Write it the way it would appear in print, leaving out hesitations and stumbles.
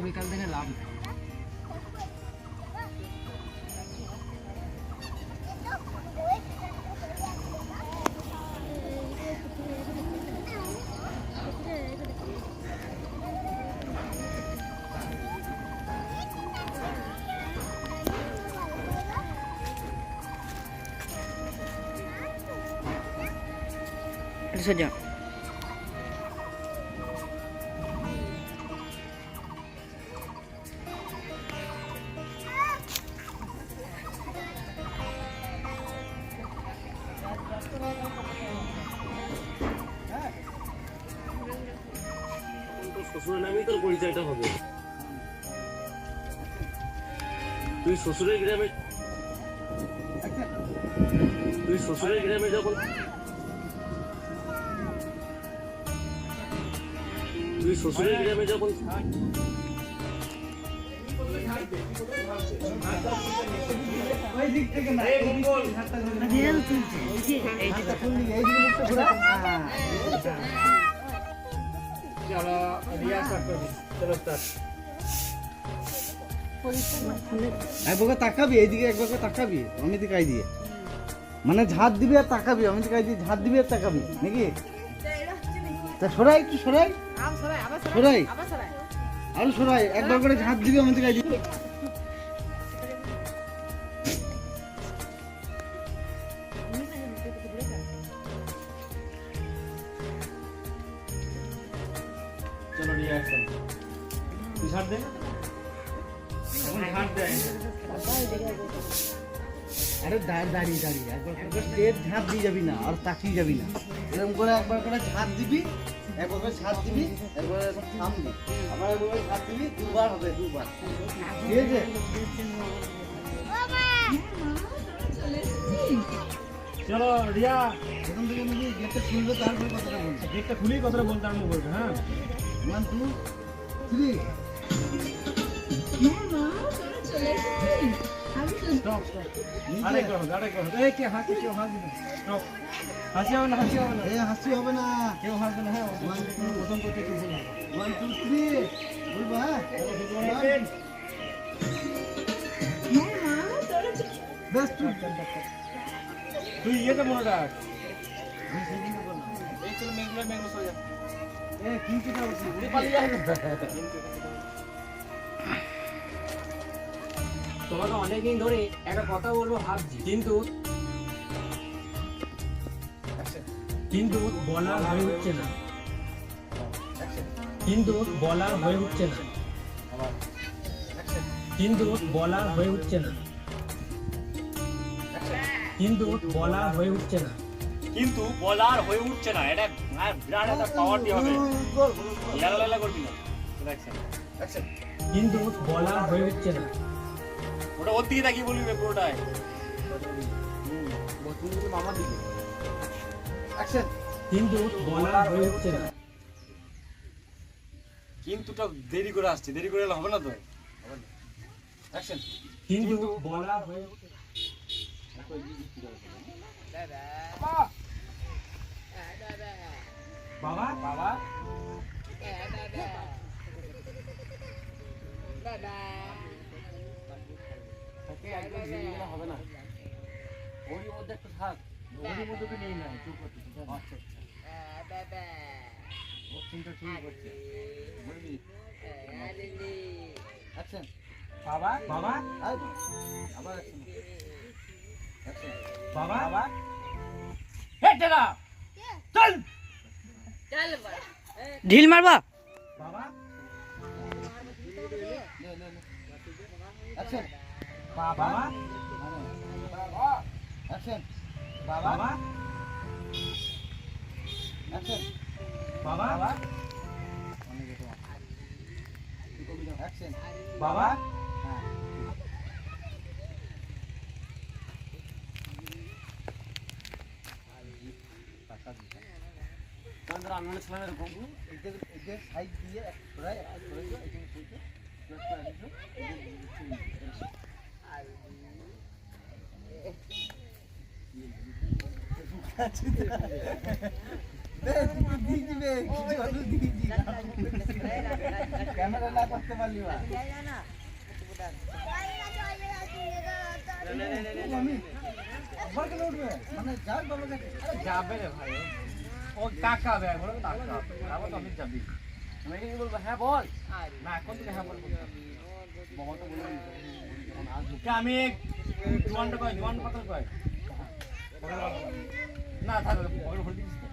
আগামীকাল থেকে লাভ নেই। सजा শ্বশুরের নামেই তোর পরিচয়টা হবে। তুই শ্বশুরের গ্রামে যখন একবার তাকাবি এইদিকে, একবার তাকাবি অমিত কাই দিয়ে, মানে ঝাঁট দিবি আর তাকাবি, অমিত কাই দিয়ে ঝাঁট দিবি আর তাকাবি নাকি? তা সরাই একটু সরাই আরো সরাই, একবার করে ঝাঁট দিবি অমিত কাই দিয়ে। চলো রিঅ্যাকশন তুই ছাড় দে, এখন ছাড় দে। আরে দাঁড়িয়ে দাঁড়িয়ে একবার করে স্টেট ঝাঁট দিয়ে যাবি না আর তাকিয়ে যাবি না, এরকম করে একবার করে ঝাঁট দিবি, একবার করে ঝাঁট দিবি, একবার থামবি, আবার একবার করে ঝাঁট দিবি, দুবার হবে, দুবার, ঠিক আছে? চলো রিয়া, প্রথম থেকে নাকি গেটটা খুলবে, তারপরে কথাটা বলবে, গেটটা খুলেই কথাটা বলতে আরম্ভ করবে। হ্যাঁ 1 2 3 স্টপ স্টপ, আরেকবার হবে, আরেকবার হবে। এই কে হাসি, কেউ হাসি না, স্টপ, হাসি হবে না, হাসি হবে না, এই হাসি হবে না, কেউ হাসবে না। হ্যাঁ প্রথম করতে একটু ভুল হবে। 1 2 3 বলবো, হ্যাঁ বেশ তুই ইয়েতে মনে রাখ, এই চলো মেঘগুলো সরে যা। কিন্তু তোমাকে অনেকদিন ধরে একটা কথা বলবো ভাবছি, কিন্তু বলার হয়ে উঠছে না, কিন্তু বলার হয়ে উঠছে না, কিন্তু বলার হয়ে উঠছে না, কিন্তু বলার হয়ে উঠছে না, কিন্তু বলার হয়ে উঠছে না। এটা বিরাট একটা পাওয়ার দিয়ে হবে, লালা করবি না। অ্যাকশন, কিন্তু বলার হয়ে উঠছে না, ওটা ওর দিকে তাকিয়ে বলবি পুরোটাই। মামা দিকে অ্যাকশন, কিন্তু বলার হয়ে উঠছে না, কিন্তুটা দেরি করে আসছে, দেরি করে এলে হবে না তো। অ্যাকশন, কিন্তু বলার হয়ে উঠছে না। বাবা বাবা হবে না, ওর মধ্যে একটু থাক, ওর মধ্যে তো নেই না, চুপ করতে। ওর চিন্তা শুরু করছে, বুঝলি? অ্যাকশন, বাবা বাবা আবার অ্যাকশন, অ্যাকশন, বাবা বাবা চল ঢিল মারবা বাবা অ্যাকশন, বাবা অ্যাকশন, বাবা অ্যাকশন, বাবা অ্যাকশন, বাবা তোমরা আনমনে ছিলাম এরকম, এদের সাইড দিয়ে এক সরাই, এক সরাই দিয়ে এখানে খুলতে প্লাস করে আনিছো, দিয়ে দিবে, কিছু আলু দিয়ে দিবে। ক্যামেরা না করতে পারলি বা আমি আবার কেন উঠবে মানে যার বাবা যাবে রে ভাই ও টাকা দেয় বলো টাকা আবার তো আমি যাবি আমি কি বলবো হ্যাঁ বল না এখন থেকে হ্যাঁ বল বাবা তো বললাম আমি জোয়ানটা কয় জোয়ান পাতল কয় না থাক পকেট ভরে দিস